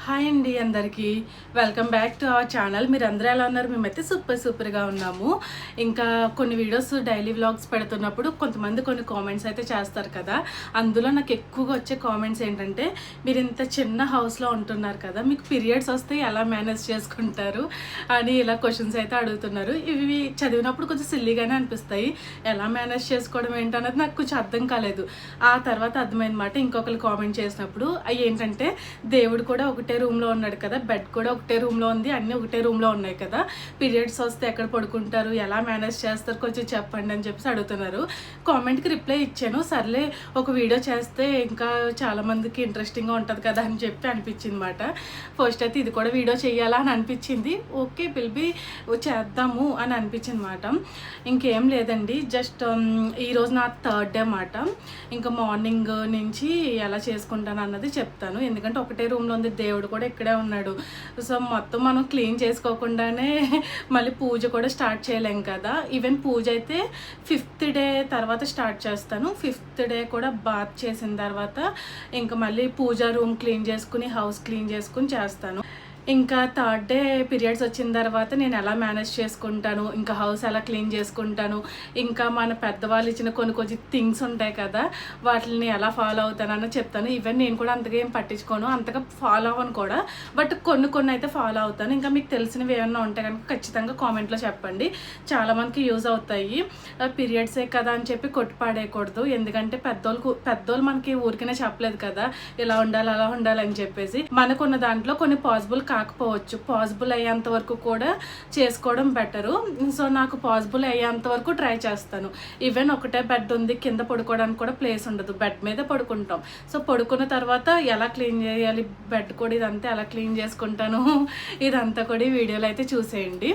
Hi అండి అందరికీ welcome back to our channel. మీరు అందరూ ఎలా ఉన్నారు? మేమైతే సూపర్గా ఉన్నాము. ఇంకా కొన్ని వీడియోస్ డైలీ వ్లాగ్స్ పెడుతున్నప్పుడు కొంతమంది కొన్ని కామెంట్స్ అయితే చేస్తారు కదా. అందులో నాకు ఎక్కువగా వచ్చే కామెంట్స్ ఏంటంటే, మీరు ఇంత చిన్న హౌస్లో ఉంటున్నారు కదా, మీకు పీరియడ్స్ వస్తే ఎలా మేనేజ్ చేసుకుంటారు అని ఇలా క్వశ్చన్స్ అయితే అడుగుతున్నారు. ఇవి చదివినప్పుడు కొంచెం సిల్లీగానే అనిపిస్తాయి. ఎలా మేనేజ్ చేసుకోవడం ఏంటన్నది నాకు కొంచెం అర్థం కాలేదు. ఆ తర్వాత అర్థమైందన్నమాట. ఇంకొకరు కామెంట్ చేసినప్పుడు అవి ఏంటంటే, దేవుడు కూడా ఒకటే రూమ్లో ఉన్నాడు కదా, బెడ్ కూడా ఒకటే రూమ్లో ఉంది, అన్నీ ఒకటే రూమ్లో ఉన్నాయి కదా, పీరియడ్స్ వస్తే ఎక్కడ పడుకుంటారు, ఎలా మేనేజ్ చేస్తారు కొంచెం చెప్పండి అని చెప్పేసి అడుగుతున్నారు. కామెంట్కి రిప్లై ఇచ్చాను. సర్లే ఒక వీడియో చేస్తే ఇంకా చాలామందికి ఇంట్రెస్టింగ్గా ఉంటుంది కదా అని చెప్పి అనిపించింది అనమాట. ఫస్ట్ అయితే ఇది కూడా వీడియో చేయాలా అని అనిపించింది. ఓకే పిలిపి చేద్దాము అని అనిపించింది అనమాట. ఇంకేం లేదండి, జస్ట్ ఈరోజు నా థర్డ్ డే అన్నమాట. ఇంకా మార్నింగ్ నుంచి ఎలా చేసుకుంటాను అన్నది చెప్తాను. ఎందుకంటే ఒకటే రూమ్లో ఉంది, దేవుడు కూడా ఇక్కడే ఉన్నాడు. సో మొత్తం మనం క్లీన్ చేసుకోకుండానే మళ్ళీ పూజ కూడా స్టార్ట్ చేయలేం కదా. ఈవెన్ పూజ అయితే 5th డే తర్వాత స్టార్ట్ చేస్తాను. 5th డే కూడా బాత్ చేసిన తర్వాత ఇంకా మళ్ళీ పూజ రూమ్ క్లీన్ చేసుకుని, హౌస్ క్లీన్ చేసుకుని చేస్తాను. ఇంకా థర్డ్ డే పీరియడ్స్ వచ్చిన తర్వాత నేను ఎలా మేనేజ్ చేసుకుంటాను, ఇంకా హౌస్ ఎలా క్లీన్ చేసుకుంటాను, ఇంకా మన పెద్దవాళ్ళు ఇచ్చిన కొన్ని థింగ్స్ ఉంటాయి కదా, వాటిని ఎలా ఫాలో అవుతానని చెప్తాను. ఈవెన్ నేను కూడా అంతగా ఏం పట్టించుకోను, అంతగా ఫాలో అవ్వను కూడా, బట్ కొన్ని అయితే ఫాలో అవుతాను. ఇంకా మీకు తెలిసినవి ఏమన్నా ఉంటే కనుక ఖచ్చితంగా కామెంట్లో చెప్పండి, చాలామందికి యూజ్ అవుతాయి. పీరియడ్సే కదా అని చెప్పి కొట్టిపాడేయకూడదు. ఎందుకంటే పెద్దోళ్ళు మనకి ఊరికనే చెప్పలేదు కదా ఇలా ఉండాలి అలా ఉండాలి అని చెప్పేసి. మనకున్న దాంట్లో కొన్ని కాకపోవచ్చు, పాసిబుల్ అయ్యేంత వరకు కూడా చేసుకోవడం బెటరు. సో నాకు పాసిబుల్ అయ్యేంత వరకు ట్రై చేస్తాను. ఈవెన్ ఒకటే బెడ్ ఉంది, కింద పడుకోవడానికి కూడా ప్లేస్ ఉండదు, బెడ్ మీద పడుకుంటాం. సో పడుకున్న తర్వాత ఎలా క్లీన్ చేయాలి బెడ్ కూడా, ఇదంతా ఎలా క్లీన్ చేసుకుంటాను ఇదంతా కూడా ఈ వీడియోలో అయితే చూసేయండి.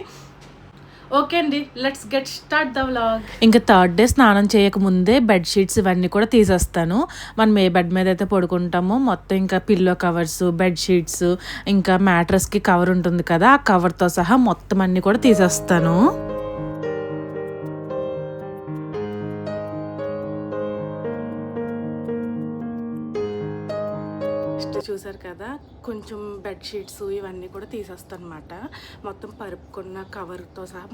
ఓకే అండి, let's get start the vlog. ఇంకా థర్డ్ డే స్నానం చేయకముందే బెడ్షీట్స్ ఇవన్నీ కూడా తీసేస్తాను. మనం ఏ బెడ్ మీద అయితే పడుకుంటామో మొత్తం ఇంకా పిల్లో కవర్స్, బెడ్షీట్స్, ఇంకా మ్యాట్రస్కి కవర్ ఉంటుంది కదా, ఆ కవర్తో సహా మొత్తం అన్నీ కూడా తీసేస్తాను. చూసారు కదా, కొంచెం బెడ్షీట్స్ ఇవన్నీ కూడా తీసేస్తాను అనమాట. మొత్తం పరుపుకున్న కవర్తో సహా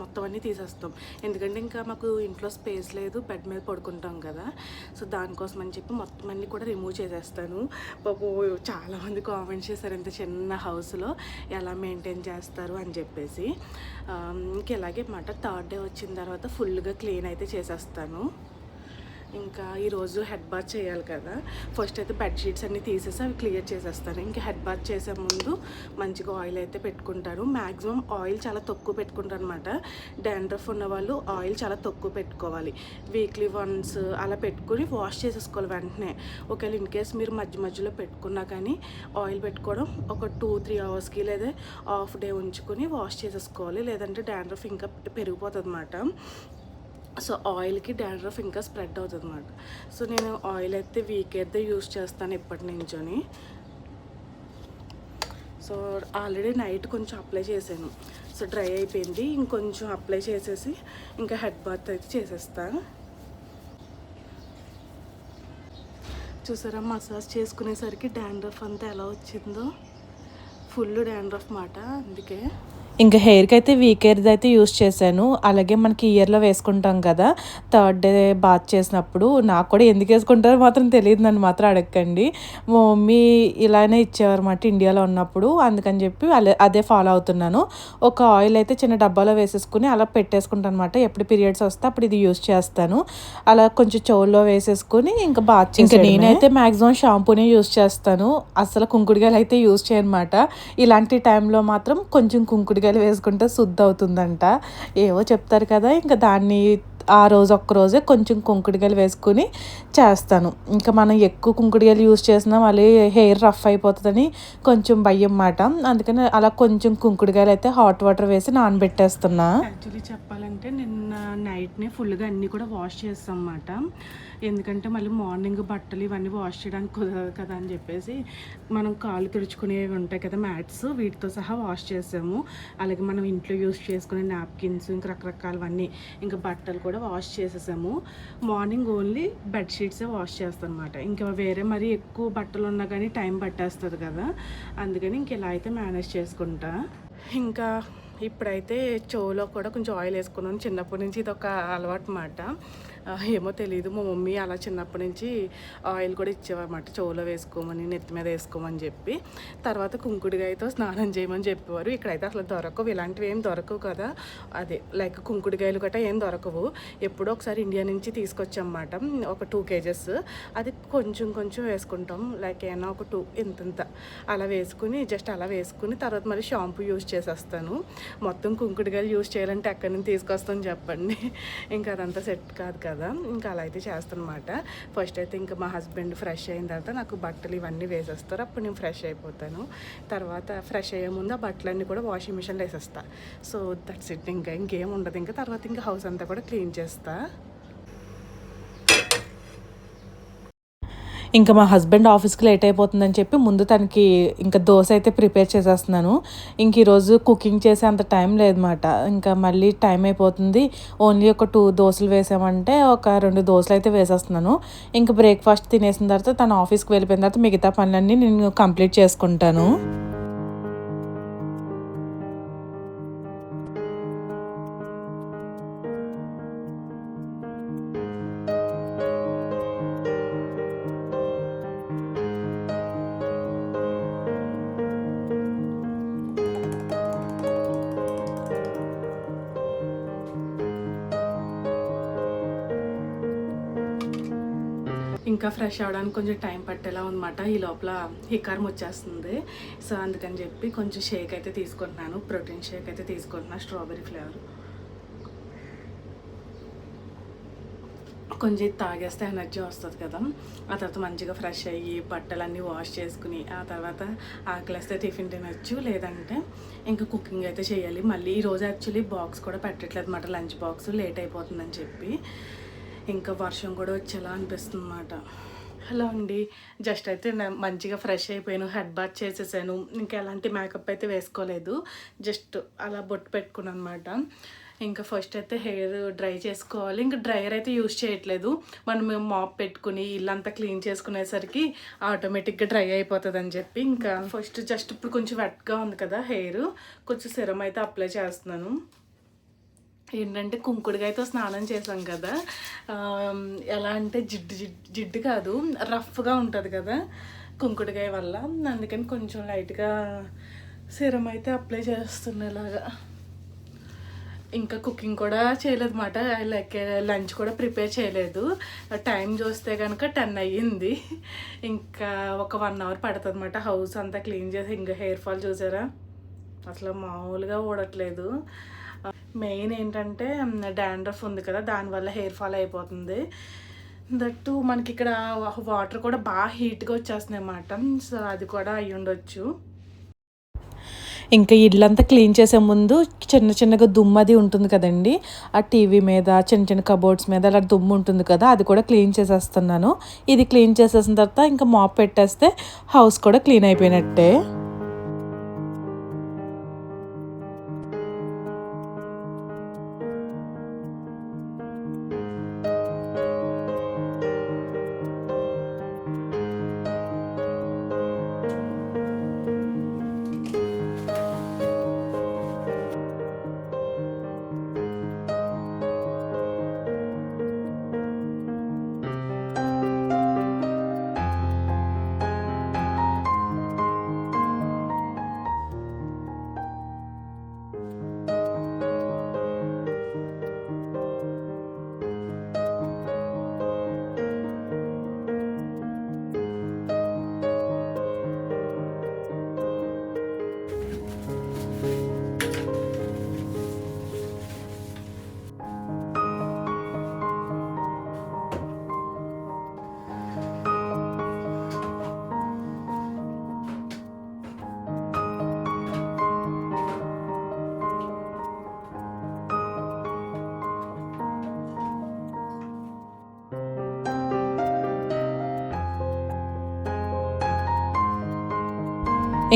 మొత్తం అన్నీ తీసేస్తాం. ఎందుకంటే ఇంకా మాకు ఇంట్లో స్పేస్ లేదు, బెడ్ మీద పడుకుంటాం కదా. సో దానికోసం అని చెప్పి మొత్తం అన్నీ కూడా రిమూవ్ చేసేస్తాను. పాపం చాలామంది కామెంట్స్ చేశారు, ఇంత చిన్న హౌస్లో ఎలా మెయింటైన్ చేస్తారు అని చెప్పేసి. ఇంక ఇలాగే అన్నమాట. థర్డ్ డే వచ్చిన తర్వాత ఫుల్గా క్లీన్ అయితే చేసేస్తాను. ఇంకా ఈరోజు హెడ్ బాత్ చేయాలి కదా, ఫస్ట్ అయితే బెడ్షీట్స్ అన్నీ తీసేసి అవి క్లియర్ చేసేస్తాను. ఇంకా హెడ్ బాత్ చేసే ముందు మంచిగా ఆయిల్ అయితే పెట్టుకుంటాను. మ్యాక్సిమం ఆయిల్ చాలా తక్కువ పెట్టుకుంటాను అనమాట. డాండ్రఫ్ ఉన్న వాళ్ళు ఆయిల్ చాలా తక్కువ పెట్టుకోవాలి. వీక్లీ వన్స్ అలా పెట్టుకుని వాష్ చేసేసుకోవాలి వెంటనే. ఒకవేళ ఇన్ కేస్ మీరు మధ్యలో పెట్టుకున్నా కానీ ఆయిల్ పెట్టుకోవడం ఒక 2-3 అవర్స్కి లేదా హాఫ్ డే ఉంచుకొని వాష్ చేసేసుకోవాలి, లేదంటే డాండ్రఫ్ ఇంకా పెరిగిపోతుంది అన్నమాట. సో ఆయిల్కి డాండ్రఫ్ ఇంకా స్ప్రెడ్ అవుతుంది అన్నమాట. సో నేను ఆయిల్ అయితే వీక్ అయితే యూస్ చేస్తాను ఎప్పటి నుంచోని. సో ఆల్రెడీ నైట్ కొంచెం అప్లై చేశాను, సో డ్రై అయిపోయింది. ఇంకొంచెం అప్లై చేసేసి ఇంకా హెడ్ బాత్ అయితే చేసేస్తాను. చూసారా, మసాజ్ చేసుకునేసరికి డాండ్రఫ్ అంతా ఎలా వచ్చిందో, ఫుల్ డాండ్రఫ్ మాట. అందుకే ఇంకా హెయిర్కి అయితే వీక్ హెయిర్ది అయితే యూస్ చేశాను. అలాగే మనకి ఇయర్లో వేసుకుంటాం కదా, థర్డ్ డే బాత్ చేసినప్పుడు నాకు కూడా ఎందుకు వేసుకుంటారో మాత్రం తెలియదు, నన్ను మాత్రం అడగండి. మా మమ్మీ ఇలానే ఇచ్చేవారన్నమాట ఇండియాలో ఉన్నప్పుడు, అందుకని చెప్పి అదే ఫాలో అవుతున్నాను. ఒక ఆయిల్ అయితే చిన్న డబ్బాలో వేసేసుకుని అలా పెట్టేసుకుంటాను అనమాట. ఎప్పుడు పీరియడ్స్ వస్తే అప్పుడు ఇది యూస్ చేస్తాను. అలా కొంచెం చెవుల్లో వేసేసుకుని ఇంకా బాత్ చేసి, ఇంకా నేనైతే మ్యాక్సిమం షాంపూనే యూస్ చేస్తాను, అసలు కుంకుడుగాయలు అయితే యూస్ చేయనమాట. ఇలాంటి టైంలో మాత్రం కొంచెం కుంకుడుగాయలు వేసుకుంటే శుద్ధి అవుతుందంట, ఏవో చెప్తారు కదా. ఇంకా దాన్ని ఆ రోజు ఒక్కరోజే కొంచెం కుంకుడుగాయలు వేసుకుని చేస్తాను. ఇంకా మనం ఎక్కువ కుంకుడుగాయలు యూజ్ చేసినా మళ్ళీ హెయిర్ రఫ్ అయిపోతుందని కొంచెం భయం మాట. అందుకని అలా కొంచెం కుంకుడుగాయలు అయితే హాట్ వాటర్ వేసి నానబెట్టేస్తున్నా. యాక్చువల్లీ చెప్పాలంటే నిన్న నైట్నే ఫుల్గా అన్నీ కూడా వాష్ చేస్తాం అన్నమాట. ఎందుకంటే మళ్ళీ మార్నింగ్ బట్టలు ఇవన్నీ వాష్ చేయడానికి కుదరదు కదా అని చెప్పేసి మనం కాళ్ళు తుడుచుకునేవి ఉంటాయి కదా మ్యాట్స్, వీటితో సహా వాష్ చేసాము. అలాగే మనం ఇంట్లో యూజ్ చేసుకునే నాప్కిన్స్, ఇంకా రకరకాలవన్నీ, ఇంకా బట్టలు కూడా కూడా వాష్ చేసేసాము. మార్నింగ్ ఓన్లీ బెడ్షీట్సే వాష్ చేస్తాను అనమాట. ఇంకా వేరే మరి ఎక్కువ బట్టలు ఉన్నా కానీ టైం పట్టేస్తుంది కదా, అందుకని ఇంక ఇలా అయితే మేనేజ్ చేసుకుంటా. ఇంకా ఇప్పుడైతే చెవులో కూడా కొంచెం ఆయిల్ వేసుకున్నాను. చిన్నప్పటి నుంచి ఇది ఒక అలవాటు మాట. ఏమో తెలీదు, మా మమ్మీ అలా చిన్నప్పటి నుంచి ఆయిల్ కూడా ఇచ్చేవారన్నమాట, చెవులో వేసుకోమని, నెత్తి మీద వేసుకోమని చెప్పి. తర్వాత కుంకుడుగాయతో స్నానం చేయమని చెప్పేవారు. ఇక్కడైతే అసలు దొరకవు, ఇలాంటివి ఏం దొరకవు కదా, అదే లైక్ కుంకుడుగాయలు గట్రా ఏం దొరకవు. ఎప్పుడో ఒకసారి ఇండియా నుంచి తీసుకొచ్చామన్నమాట, ఒక 2 kgs. అది కొంచెం కొంచెం వేసుకుంటాం, లైక్ ఏమైనా ఒక 2 ఇంతంత అలా వేసుకుని, జస్ట్ అలా వేసుకుని తర్వాత మళ్ళీ షాంపూ యూజ్ చేసేస్తాను. మొత్తం కుంకుడుగాయలు యూజ్ చేయాలంటే ఎక్కడి నుంచి తీసుకొస్తాను చెప్పండి, ఇంకా అదంతా సెట్ కాదు కదా. ఇంకా అలా అయితే చేస్తానమాట. ఫస్ట్ అయితే ఇంకా మా హస్బెండ్ ఫ్రెష్ అయిన తర్వాత నాకు బట్టలు ఇవన్నీ వేసేస్తారు, అప్పుడు నేను ఫ్రెష్ అయిపోతాను. తర్వాత ఫ్రెష్ అయ్యే ముందు ఆ బట్టలన్నీ కూడా వాషింగ్ మిషన్లో వేసేస్తా. సో దట్స్ ఇట్, ఇంకేం ఉండదు. ఇంకా తర్వాత ఇంకా హౌస్ అంతా కూడా క్లీన్ చేస్తా. ఇంకా మా హస్బెండ్ ఆఫీస్కి లేట్ అయిపోతుందని చెప్పి ముందు తనకి ఇంకా దోశ అయితే ప్రిపేర్ చేసేస్తున్నాను. ఇంక ఈరోజు కుకింగ్ చేసే అంత టైం లేదన్నమాట. ఇంకా మళ్ళీ టైం అయిపోతుంది, ఓన్లీ ఒక 2 దోశలు వేసామంటే ఒక 2 దోశలు అయితే వేసేస్తున్నాను. ఇంకా బ్రేక్ఫాస్ట్ తినేసిన తర్వాత తను ఆఫీస్కి వెళ్ళిపోయిన తర్వాత మిగతా పనులన్నీ నేను కంప్లీట్ చేసుకుంటాను. ఇంకా ఫ్రెష్ అవ్వడానికి కొంచెం టైం పట్టేలా ఉందన్నమాట. ఈ లోపల హికారం వచ్చేస్తుంది. సో అందుకని చెప్పి కొంచెం షేక్ అయితే తీసుకుంటున్నాను, ప్రోటీన్ షేక్ అయితే తీసుకుంటున్నాను, స్ట్రాబెరీ ఫ్లేవర్. కొంచెం తాగేస్తే ఎనర్జీ వస్తుంది కదా. ఆ తర్వాత మంచిగా ఫ్రెష్ అయ్యి బట్టలన్నీ వాష్ చేసుకుని ఆ తర్వాత ఆకలిస్తే టిఫిన్ తినచ్చు, లేదంటే ఇంకా కుకింగ్ అయితే చేయాలి. మళ్ళీ ఈరోజు యాక్చువల్లీ బాక్స్ కూడా పెట్టట్లేదు అన్నమాట, లంచ్ బాక్స్ లేట్ అయిపోతుందని చెప్పి. ఇంకా వర్షం కూడా వచ్చేలా అనిపిస్తుంది అన్నమాట. హలో అండి, జస్ట్ అయితే మంచిగా ఫ్రెష్ అయిపోయాను, హెడ్ బాత్ చేసేసాను. ఇంకా ఎలాంటి మేకప్ అయితే వేసుకోలేదు, జస్ట్ అలా బొట్టు పెట్టుకున్నాను అనమాట. ఇంకా ఫస్ట్ అయితే హెయిర్ డ్రై చేసుకోవాలి. ఇంకా డ్రైయర్ అయితే యూజ్ చేయట్లేదు, మనం మాప్ పెట్టుకుని ఇల్లంతా క్లీన్ చేసుకునేసరికి ఆటోమేటిక్గా డ్రై అయిపోతుంది అని చెప్పి ఇంకా ఫస్ట్ జస్ట్ ఇప్పుడు కొంచెం వెట్గా ఉంది కదా హెయిర్, కొంచెం సిరం అయితే అప్లై చేస్తున్నాను. ఏంటంటే కుంకుడుగాయతో స్నానం చేసాం కదా, ఎలా అంటే జిడ్డు కాదు, రఫ్గా ఉంటుంది కదా కుంకుడుగాయ వల్ల, అందుకని కొంచెం లైట్గా సిరం అయితే అప్లై చేస్తున్నలాగా. ఇంకా కుకింగ్ కూడా చేయలేదు అన్నమాట, లైక్ లంచ్ కూడా ప్రిపేర్ చేయలేదు. టైం చూస్తే కనుక 10 అయ్యింది. ఇంకా ఒక 1 hour పడుతుంది అన్నమాట హౌస్ అంతా క్లీన్ చేసి. ఇంకా హెయిర్ ఫాల్ చూసారా, అసలు మామూలుగా ఊడట్లేదు. మెయిన్ ఏంటంటే డాండ్రఫ్ ఉంది కదా, దానివల్ల హెయిర్ ఫాల్ అయిపోతుంది. దట్టు మనకి ఇక్కడ వాటర్ కూడా బాగా హీట్గా వచ్చేస్తున్నాయి అన్నమాట, సో అది కూడా అయ్యి ఉండొచ్చు. ఇంకా ఇల్లంతా క్లీన్ చేసే ముందు చిన్న చిన్నగా దుమ్ము అది ఉంటుంది కదండి, ఆ టీవీ మీద చిన్న చిన్న కబోర్డ్స్ మీద అలా దుమ్ము ఉంటుంది కదా, అది కూడా క్లీన్ చేసేస్తున్నాను. ఇది క్లీన్ చేసేసిన తర్వాత ఇంకా మాప్ పెట్టేస్తే హౌస్ కూడా క్లీన్ అయిపోయినట్టే.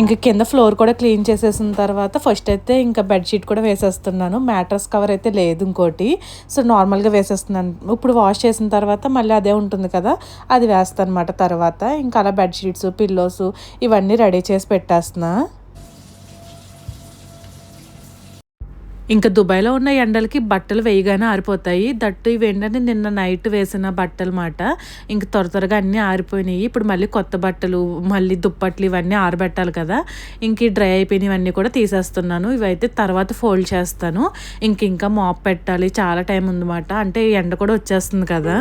ఇంక కింద ఫ్లోర్ కూడా క్లీన్ చేసేసిన తర్వాత ఫస్ట్ అయితే ఇంకా బెడ్షీట్ కూడా వేసేస్తున్నాను. మ్యాట్రస్ కవర్ అయితే లేదు ఇంకోటి. సో నార్మల్గా వేసేస్తున్నాను. ఇప్పుడు వాష్ చేసిన తర్వాత మళ్ళీ అదే ఉంటుంది కదా, అది వేస్తాను అనమాట. తర్వాత ఇంకా అలా బెడ్షీట్స్, పిల్లోస్ ఇవన్నీ రెడీ చేసి పెట్టేస్తున్నా. ఇంకా దుబాయ్లో ఉన్న ఎండలకి బట్టలు వేయగానే ఆరిపోతాయి. దట్టు ఇవి ఏంటంటే నిన్న నైట్ వేసిన బట్టలు మాట. ఇంక త్వరగా అన్నీ ఆరిపోయినాయి. ఇప్పుడు మళ్ళీ కొత్త బట్టలు, మళ్ళీ దుప్పట్లు ఇవన్నీ ఆరబెట్టాలి కదా. ఇంక డ్రై అయిపోయినవన్నీ కూడా తీసేస్తున్నాను. ఇవైతే తర్వాత ఫోల్డ్ చేస్తాను. ఇంకా మాప్ పెట్టాలి, చాలా టైం ఉందన్నమాట. అంటే ఎండ కూడా వచ్చేస్తుంది కదా.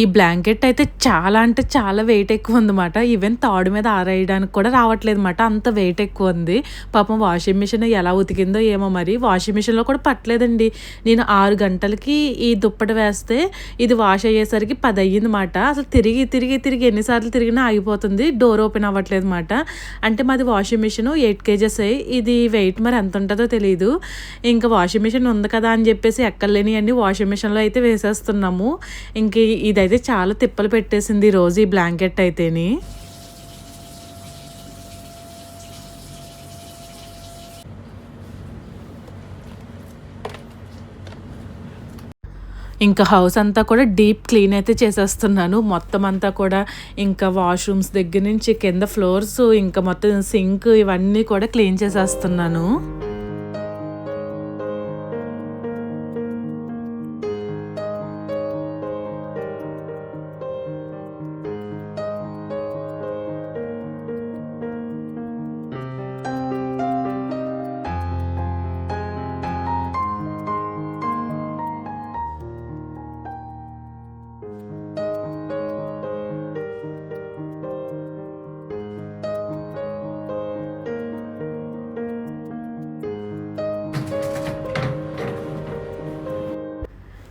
ఈ బ్లాంకెట్ అయితే చాలా అంటే చాలా వెయిట్ ఎక్కువ ఉందన్నమాట. ఈవెన్ తాడు మీద ఆరేయడానికి కూడా రావట్లేదు అన్నమాట, అంత వెయిట్ ఎక్కువ ఉంది. పాపం వాషింగ్ మిషన్ ఎలా ఉతికిందో ఏమో మరి. వాషింగ్ మిషన్లో కూడా పట్టలేదండి. నేను 6 గంటలకి ఈ దుప్పటి వేస్తే ఇది వాష్ అయ్యేసరికి 10 అయ్యిందన్నమాట. అసలు తిరిగి ఎన్నిసార్లు తిరిగినా ఆగిపోతుంది, డోర్ ఓపెన్ అవ్వట్లేదు అన్నమాట. అంటే మాది వాషింగ్ మిషన్ 8 kgs. ఇది వెయిట్ మరి ఎంత ఉంటుందో తెలియదు. ఇంకా వాషింగ్ మిషన్ ఉంది కదా అని చెప్పేసి ఎక్కలేని అన్ని వాషింగ్ మిషన్లో అయితే వేసేస్తున్నాము. ఇంక ఇదైతే చాలా తిప్పలు పెట్టేసింది రోజు ఈ బ్లాంకెట్ అయితేని. ఇంకా హౌస్ అంతా కూడా డీప్ క్లీన్ అయితే చేసేస్తున్నాను. మొత్తం అంతా కూడా ఇంకా వాష్రూమ్స్ దగ్గర నుంచి కింద ఫ్లోర్స్, ఇంకా మొత్తం సింక్ ఇవన్నీ కూడా క్లీన్ చేసేస్తున్నాను.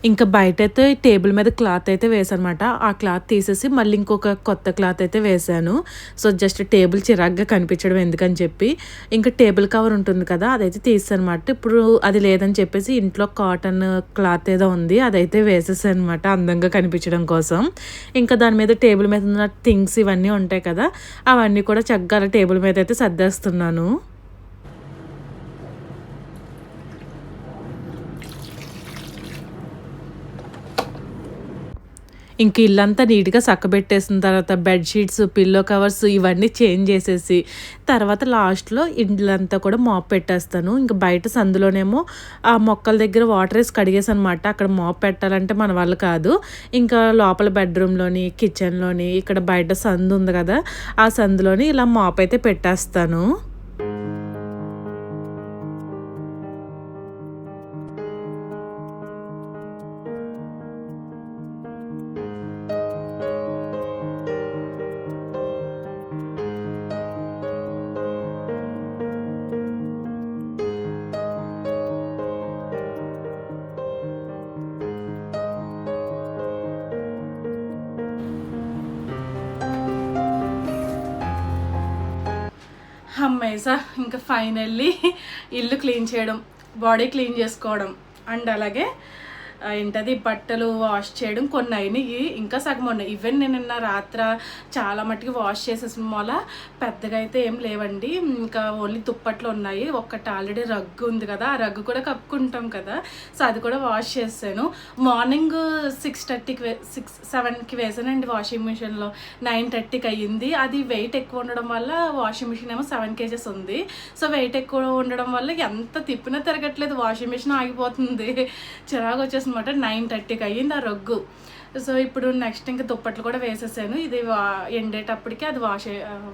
ఇంకా బయటైతే టేబుల్ మీద క్లాత్ అయితే వేసానమాట. ఆ క్లాత్ తీసేసి మళ్ళీ ఇంకొక కొత్త క్లాత్ అయితే వేసాను. సో జస్ట్ టేబుల్ చిరాగ్గా కనిపించడం ఎందుకని చెప్పి ఇంకా టేబుల్ కవర్ ఉంటుంది కదా, అదైతే తీసానమాట. ఇప్పుడు అది లేదని చెప్పేసి ఇంట్లో కాటన్ క్లాత్ ఏదో ఉంది, అదైతే వేసేసాను అనమాట అందంగా కనిపించడం కోసం. ఇంకా దాని మీద టేబుల్ మీద ఉన్న థింగ్స్ ఇవన్నీ ఉంటాయి కదా, అవన్నీ కూడా చక్కగా టేబుల్ మీద అయితే సర్దేస్తున్నాను. ఇంక ఇల్లంతా నీట్‌గా సక్కబెట్టేసిన తర్వాత బెడ్‌షీట్స్, పిల్లో కవర్స్ ఇవన్నీ చేంజ్ చేసేసి, తర్వాత లాస్ట్‌లో ఇల్లంతా కూడా మాప్ పెట్టేస్తాను. ఇంక బయట సందులోనేమో ఆ మొక్కల దగ్గర వాటర్ ఏసి కడిగేసానమాట. అక్కడ మాప్ పెట్టాలంటే మన వల్ల కాదు. ఇంకా లోపల బెడ్‌రూమ్‌లోని, కిచెన్‌లోని, ఇక్కడ బయట సందు ఉంది కదా, ఆ సందులోని ఇలా మాప్ అయితే పెట్టేస్తాను. హమ్మేసా ఇంకా ఫైనల్లీ ఇల్లు క్లీన్ చేయడం, బాడీ క్లీన్ చేసుకోవడం, అండ్ అలాగే ఏంటది బట్టలు వాష్ చేయడం కొన్ని అయినాయి, ఇంకా సగం ఉన్నాయి. ఈవెన్ నేను నిన్న రాత్ర చాలా మట్టుకు వాష్ చేసేసిన వల్ల పెద్దగా అయితే ఏం లేవండి. ఇంకా ఓన్లీ దుప్పట్లు ఉన్నాయి. ఒక్కటి ఆల్రెడీ రగ్గు ఉంది కదా, ఆ రగ్గు కూడా కప్పుకుంటాం కదా, సో అది కూడా వాష్ చేసాను. మార్నింగ్ 7కి వేసానండి వాషింగ్ మిషన్లో. 9:30కి అయ్యింది. అది వెయిట్ ఎక్కువ ఉండడం వల్ల వాషింగ్ మిషన్ ఏమో 7 kgs ఉంది. సో వెయిట్ ఎక్కువ ఉండడం వల్ల ఎంత తిప్పినా తిరగట్లేదు, వాషింగ్ మిషన్ ఆగిపోతుంది. చిరాకు వచ్చేసి అనమాట. 9:30కి అయ్యింది ఆ రగ్గు. సో ఇప్పుడు నెక్స్ట్ ఇంకా దుప్పట్లు కూడా వేసేసాను. ఇది ఎండేటప్పటికి అది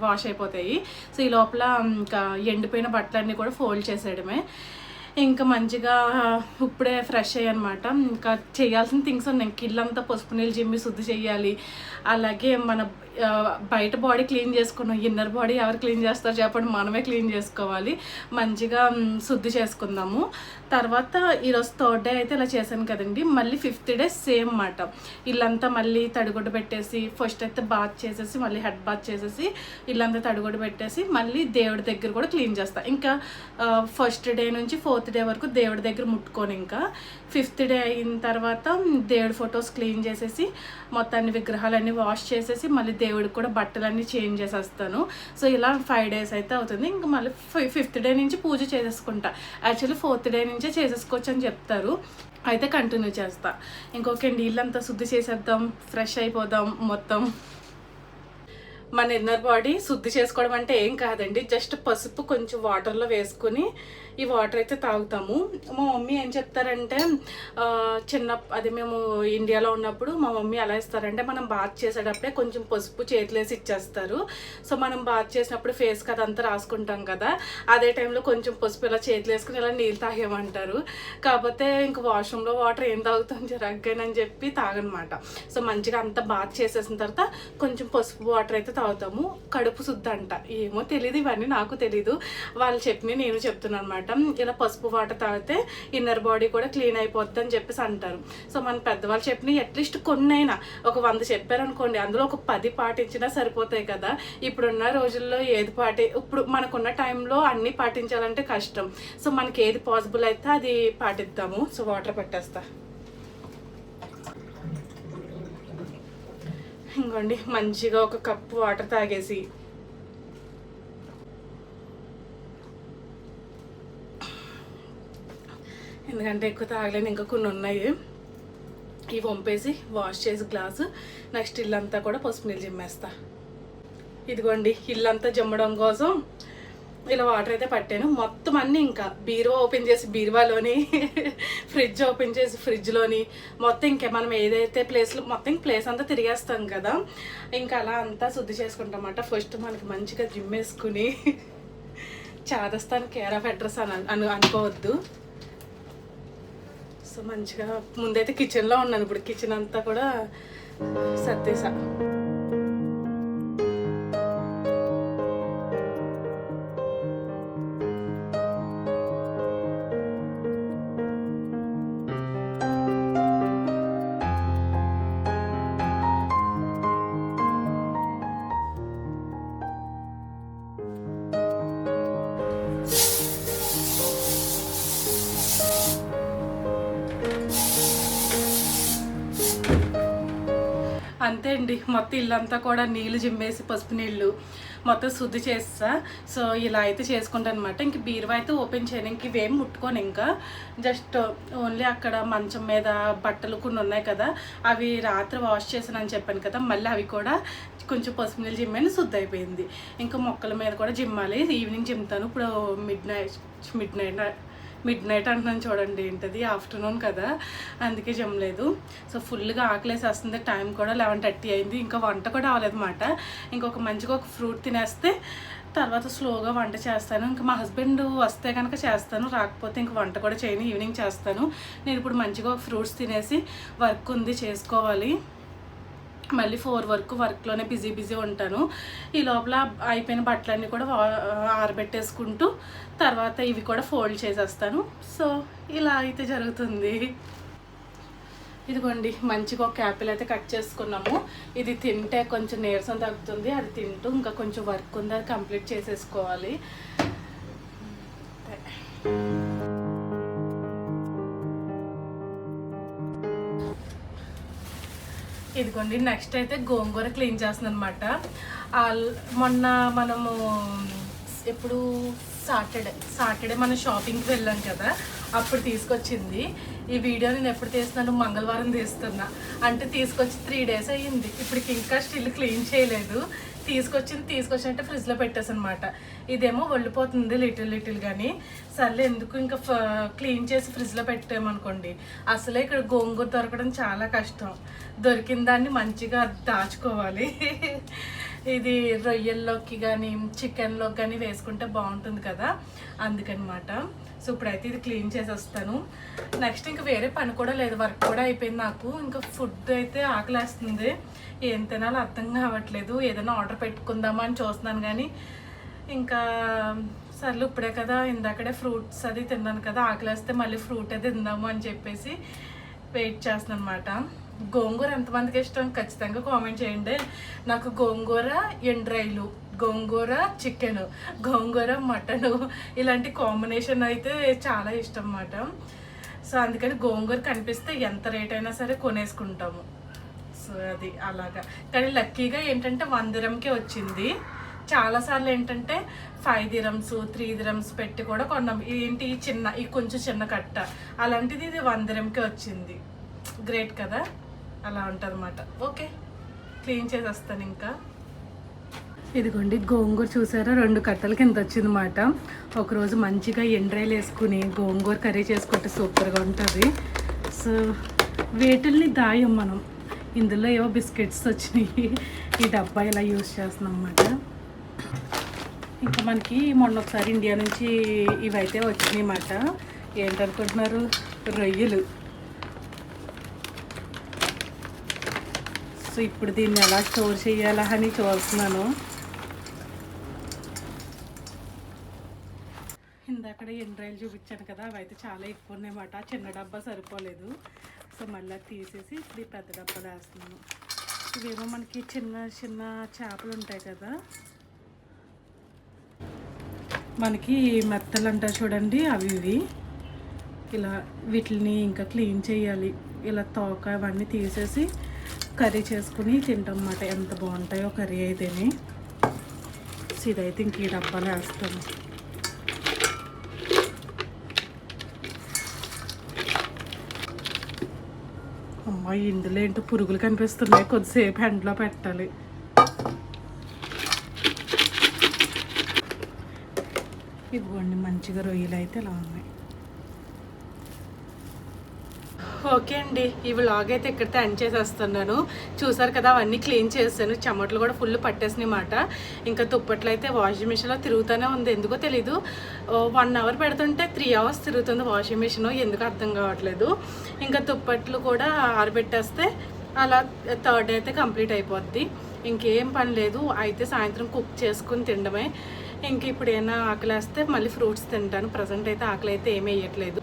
వాష్ అయిపోతాయి. సో ఈ లోపల ఇంకా ఎండిపోయిన బట్టలన్నీ కూడా ఫోల్డ్ చేసేయడమే. ఇంకా మంచిగా ఇప్పుడే ఫ్రెష్ అయ్యనమాట. ఇంకా చేయాల్సిన థింగ్స్ ఉన్నాయి. ఇంక ఇల్లంతా పసుపు నీళ్ళు జిమ్మి శుద్ధి చేయాలి. అలాగే మన బయట బాడీ క్లీన్ చేసుకున్నాం, ఇన్నర్ బాడీ ఎవరు క్లీన్ చేస్తారు చెప్పండి, మనమే క్లీన్ చేసుకోవాలి. మంచిగా శుద్ధి చేసుకుందాము. తర్వాత ఈరోజు 3rd డే అయితే ఇలా చేశాను కదండి. మళ్ళీ 5th డే సేమ్ మాట. ఇల్లంతా మళ్ళీ తడిగుడ్డ పెట్టేసి ఫస్ట్ అయితే బాత్ చేసేసి మళ్ళీ హెడ్ బాత్ చేసేసి ఇల్లంతా తడిగుడ్డ పెట్టేసి మళ్ళీ దేవుడి దగ్గర కూడా క్లీన్ చేస్తాను. ఇంకా 1st డే నుంచి 4th డే వరకు దేవుడి దగ్గర ముట్టుకొని, ఇంకా 5th డే అయిన తర్వాత దేవుడి ఫొటోస్ క్లీన్ చేసేసి మొత్తాన్ని విగ్రహాలన్నీ వాష్ చేసేసి మళ్ళీ దేవుడికి కూడా బట్టలన్నీ చేంజ్ చేసేస్తాను. సో ఇలా 5 డేస్ అయితే అవుతుంది. ఇంకా మళ్ళీ 5th డే నుంచి పూజ చేసేసుకుంటా. యాక్చువల్లీ 4th డే నుంచే చేసేసుకోవచ్చు అని చెప్తారు, అయితే కంటిన్యూ చేస్తా. ఇంకొక నీళ్ళంతా శుద్ధి చేసేద్దాం, ఫ్రెష్ అయిపోదాం. మొత్తం మన ఇన్నర్ బాడీ శుద్ధి చేసుకోవడం అంటే ఏం కాదండి, జస్ట్ పసుపు కొంచెం వాటర్లో వేసుకుని ఈ వాటర్ అయితే తాగుతాము. మా మమ్మీ ఏం చెప్తారంటే, అదే మేము ఇండియాలో ఉన్నప్పుడు మా మమ్మీ ఎలా ఇస్తారంటే, మనం బాత్ చేసేటప్పుడే కొంచెం పసుపు చేతులేసి ఇచ్చేస్తారు. సో మనం బాత్ చేసినప్పుడు ఫేస్కి అదంతా రాసుకుంటాం కదా, అదే టైంలో కొంచెం పసుపు ఇలా చేతులు వేసుకుని ఇలా నీళ్ళు తాగేమంటారు. కాకపోతే ఇంక వాష్రూమ్లో వాటర్ ఏం తాగుతాం జరగ్గానని చెప్పి తాగనమాట. సో మంచిగా అంతా బాత్ చేసేసిన తర్వాత కొంచెం పసుపు వాటర్ అయితే తాగుతాము. కడుపు శుద్ధి అంట, ఏమో తెలియదు, ఇవన్నీ నాకు తెలీదు, వాళ్ళు చెప్పి నేను చెప్తున్నాను అనమాట. ఇలా పసుపు వాటర్ తాగితే ఇన్నర్ బాడీ కూడా క్లీన్ అయిపోద్ది అని చెప్పేసి అంటారు. సో మన పెద్దవాళ్ళు చెప్పిన అట్లీస్ట్ కొన్నైనా ఒక 100 చెప్పారనుకోండి, అందులో ఒక 10 పాటించినా సరిపోతాయి కదా. ఇప్పుడున్న రోజుల్లో ఇప్పుడు మనకున్న టైంలో అన్నీ పాటించాలంటే కష్టం. సో మనకి ఏది పాసిబుల్ అయితే అది పాటిద్దాము. సో వాటర్ పెట్టేస్తా. ఇంకోండి మంచిగా ఒక కప్పు వాటర్ తాగేసి ఎందుకంటే ఎక్కువ తాగలేని ఇంకా కొన్ని ఉన్నాయి, ఇవి వంపేసి వాష్ చేసి గ్లాసు. నెక్స్ట్ ఇల్లంతా కూడా పసుపు నీళ్ళు జిమ్మేస్తా. ఇదిగోండి ఇల్లంతా జిమ్మడం కోసం ఇలా వాటర్ అయితే పట్టాను. మొత్తం అన్నీ ఇంకా బీరువా ఓపెన్ చేసి బీరువాలోని, ఫ్రిడ్జ్ ఓపెన్ చేసి ఫ్రిడ్జ్లోని, మొత్తం ఇంకా మనం ఏదైతే ప్లేస్లో మొత్తం ప్లేస్ అంతా తిరిగేస్తాం కదా, ఇంకా అలా అంతా శుద్ధి చేసుకుంటామన్నమాట. ఫస్ట్ మనకి మంచిగా జిమ్ వేసుకుని చాదస్తాను కేర్ ఆఫ్ అడ్రస్ అని అనుకోవద్దు. సో మంచిగా ముందైతే కిచెన్లో ఉన్నాను, ఇప్పుడు కిచెన్ అంతా కూడా సర్దేసా. అంతే అండి, మొత్తం ఇల్లంతా కూడా నీళ్ళు జిమ్మేసి పసుపు నీళ్ళు మొత్తం శుద్ధి చేస్తా. సో ఇలా అయితే చేసుకుంటాను అనమాట. ఇంక బీరువా అయితే ఓపెన్ చేయను, ఇంక ఇవేం ముట్టుకోను. ఇంకా జస్ట్ ఓన్లీ అక్కడ మంచం మీద బట్టలు కొన్ని ఉన్నాయి కదా, అవి రాత్రి వాష్ చేసానని చెప్పాను కదా, మళ్ళీ అవి కూడా కొంచెం పసుపు నీళ్ళు జిమ్మని శుద్ధి అయిపోయింది. ఇంకా మొక్కల మీద కూడా జిమ్మాలి, ఈవినింగ్ జిమ్తాను. ఇప్పుడు మిడ్ నైట్ అంటున్నాను చూడండి, ఏంటది ఆఫ్టర్నూన్ కదా, అందుకే జమ్మలేదు. సో ఫుల్గా ఆకలేసేస్తుంది, టైం కూడా 11:30 అయింది, ఇంకా వంట కూడా అవ్వలేదు అన్నమాట. ఇంకొక మంచిగా ఒక ఫ్రూట్ తినేస్తే తర్వాత స్లోగా వంట చేస్తాను. ఇంకా మా హస్బెండ్ వస్తే కనుక చేస్తాను, రాకపోతే ఇంక వంట కూడా చేయను, ఈవినింగ్ చేస్తాను. నేను ఇప్పుడు మంచిగా ఒక ఫ్రూట్స్ తినేసి వర్క్ ఉంది చేసుకోవాలి. మళ్ళీ 4 వరకు వర్క్లోనే బిజీ ఉంటాను. ఈ లోపల అయిపోయిన బట్టలన్నీ కూడా ఆరబెట్టేసుకుంటూ తర్వాత ఇవి కూడా ఫోల్డ్ చేసేస్తాను. సో ఇలా అయితే జరుగుతుంది. ఇదిగోండి మంచిగా ఒక యాపిల్ అయితే కట్ చేసుకున్నాము. ఇది తింటే కొంచెం నీరసం తగ్గుతుంది, అది తింటూ ఇంకా కొంచెం వర్క్ ఉంది, అది కంప్లీట్ చేసేసుకోవాలి. ఇదిగోండి నెక్స్ట్ అయితే గోంగూర క్లీన్ చేస్తున్నాను అనమాట. మొన్న మనము ఎప్పుడు సాటర్డే మనం షాపింగ్కి వెళ్ళాం కదా, అప్పుడు తీసుకొచ్చింది. ఈ వీడియో నేను ఎప్పుడు తీస్తున్నాను, మంగళవారం తీస్తున్నా, అంటే తీసుకొచ్చి 3 డేస్ అయ్యింది. ఇప్పటికి ఇంకా స్టిల్ క్లీన్ చేయలేదు. తీసుకొచ్చినట్టే ఫ్రిడ్జ్లో పెట్టేసాను అనమాట. ఇదేమో ఒళ్ళిపోతుంది లిటిల్ కానీ, సర్లే ఎందుకు ఇంకా క్లీన్ చేసి ఫ్రిడ్జ్లో పెట్టామనుకోండి, అసలే ఇక్కడ గోంగూర దొరకడం చాలా కష్టం. దొరికిన దాన్ని మంచిగా దాచుకోవాలి. ఇది రొయ్యల్లోకి కానీ చికెన్లోకి కానీ వేసుకుంటే బాగుంటుంది కదా, అందుకనమాట. సో ఇప్పుడైతే ఇది క్లీన్ చేసేస్తాను. నెక్స్ట్ ఇంకా వేరే పని కూడా లేదు, వర్క్ కూడా అయిపోయింది నాకు. ఇంకా ఫుడ్ అయితే ఆకలేస్తుంది, ఏం తినాలో అర్థం కావట్లేదు. ఏదైనా ఆర్డర్ పెట్టుకుందామా అని చూస్తున్నాను కానీ ఇంకా సర్లు ఇప్పుడే కదా, ఇందాకడే ఫ్రూట్స్ అది తిన్నాను కదా, ఆకలేస్తే మళ్ళీ ఫ్రూట్ అది తిందాము అని చెప్పేసి వెయిట్ చేస్తున్నాను అనమాట. గోంగూర ఎంతమందికి ఇష్టం ఖచ్చితంగా కామెంట్ చేయండి. నాకు గోంగూర ఎండ్రైలు, గోంగూర చికెన్, గోంగూర మటను ఇలాంటి కాంబినేషన్ అయితే చాలా ఇష్టం అన్నమాట. సో అందుకని గోంగూర కనిపిస్తే ఎంత రేట్ అయినా సరే కొనేసుకుంటాము. సో అది అలాగా. కానీ లక్కీగా ఏంటంటే 1 dirhamకే వచ్చింది. చాలాసార్లు ఏంటంటే 5 dirhams 3 dirhams పెట్టి కూడా కొన్నాం. ఏంటి ఈ కొంచెం చిన్న కట్ట, అలాంటిది ఇది 1 dirhamకే వచ్చింది. గ్రేట్ కదా, అలా ఉంటుంది అన్నమాట. ఓకే, క్లీన్ చేసేస్తాను ఇంకా. ఇదిగోండి గోంగూర చూసారా, 2 కట్టల కింద వచ్చింది అన్నమాట. ఒకరోజు మంచిగా ఎండ్రాయిలు వేసుకుని గోంగూర కర్రీ చేసుకుంటే సూపర్గా ఉంటుంది. సో వీటిల్ని దాయం మనం, ఇందులో ఏవో బిస్కెట్స్ వచ్చినాయి, ఈ డబ్బా ఇలా యూజ్ చేస్తున్నాం అన్నమాట. ఇంకా మనకి మొన్న ఒకసారి ఇండియా నుంచి ఇవైతే వచ్చినాయి అన్నమాట. ఏంటనుకుంటున్నారు, రొయ్యలు. సో ఇప్పుడు దీన్ని ఎలా స్టోర్ చేయాలా అని చూస్తున్నాను. ఇందాక ఎండ్రాయిలు చూపించాను కదా, అవి అయితే చాలా ఎక్కువ ఉన్నాయన్నమాట. చిన్న డబ్బా సరిపోలేదు, సో మళ్ళీ తీసేసి ఇప్పుడు ఈ పెద్ద డబ్బాలు వేస్తున్నాను. ఇవేమో మనకి చిన్న చిన్న చేపలు ఉంటాయి కదా, మనకి మెత్తలు అంటారు చూడండి, అవి ఇలా వీటిని ఇంకా క్లీన్ చేయాలి. ఇలా తోక అవన్నీ తీసేసి కర్రీ చేసుకుని తింటాం అన్నమాట. ఎంత బాగుంటాయో కర్రీ అయితేనే. సో ఇదైతే ఇంక ఈ డబ్బాలు వేస్తాను. అమ్మాయి ఇందులో ఏంటో పురుగులు కనిపిస్తున్నాయి, కొద్దిసేపు ఎండలో పెట్టాలి. ఇవ్వండి మంచిగా రొయ్యలు అయితే ఇలా ఉన్నాయి. ఓకే అండి, ఈ వ్లాగ్ అయితే ఇక్కడితో ఎండ్ చేసేస్తున్నాను. చూసారు కదా, అవన్నీ క్లీన్ చేశాను. చెమటలు కూడా ఫుల్ పట్టేసినాయి మాట. ఇంకా దుప్పట్లు అయితే వాషింగ్ మిషన్లో తిరుగుతూనే ఉంది, ఎందుకో తెలీదు. 1 hour పెడుతుంటే 3 hours తిరుగుతుంది వాషింగ్ మిషన్, ఎందుకు అర్థం కావట్లేదు. ఇంకా దుప్పట్లు కూడా ఆరబెట్టేస్తే అలా 3rd డే అయితే కంప్లీట్ అయిపోద్ది. ఇంకేం పని లేదు, అయితే సాయంత్రం కుక్ చేసుకుని తినడమే. ఇంక ఇప్పుడు ఏమైనా ఆకలేస్తే మళ్ళీ ఫ్రూట్స్ తింటాను. ప్రజెంట్ అయితే ఆకలి అయితే ఏమీ వేయట్లేదు.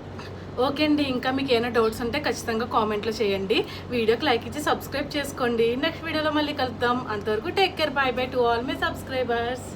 ఓకే అండి, ఇంకా మీకు ఏమైనా డౌట్స్ ఉంటే ఖచ్చితంగా కామెంట్లో చేయండి. వీడియోకి లైక్ ఇచ్చి సబ్స్క్రైబ్ చేసుకోండి. నెక్స్ట్ వీడియోలో మళ్ళీ కలుద్దాం. అంతవరకు take care, by by to all my subscribers.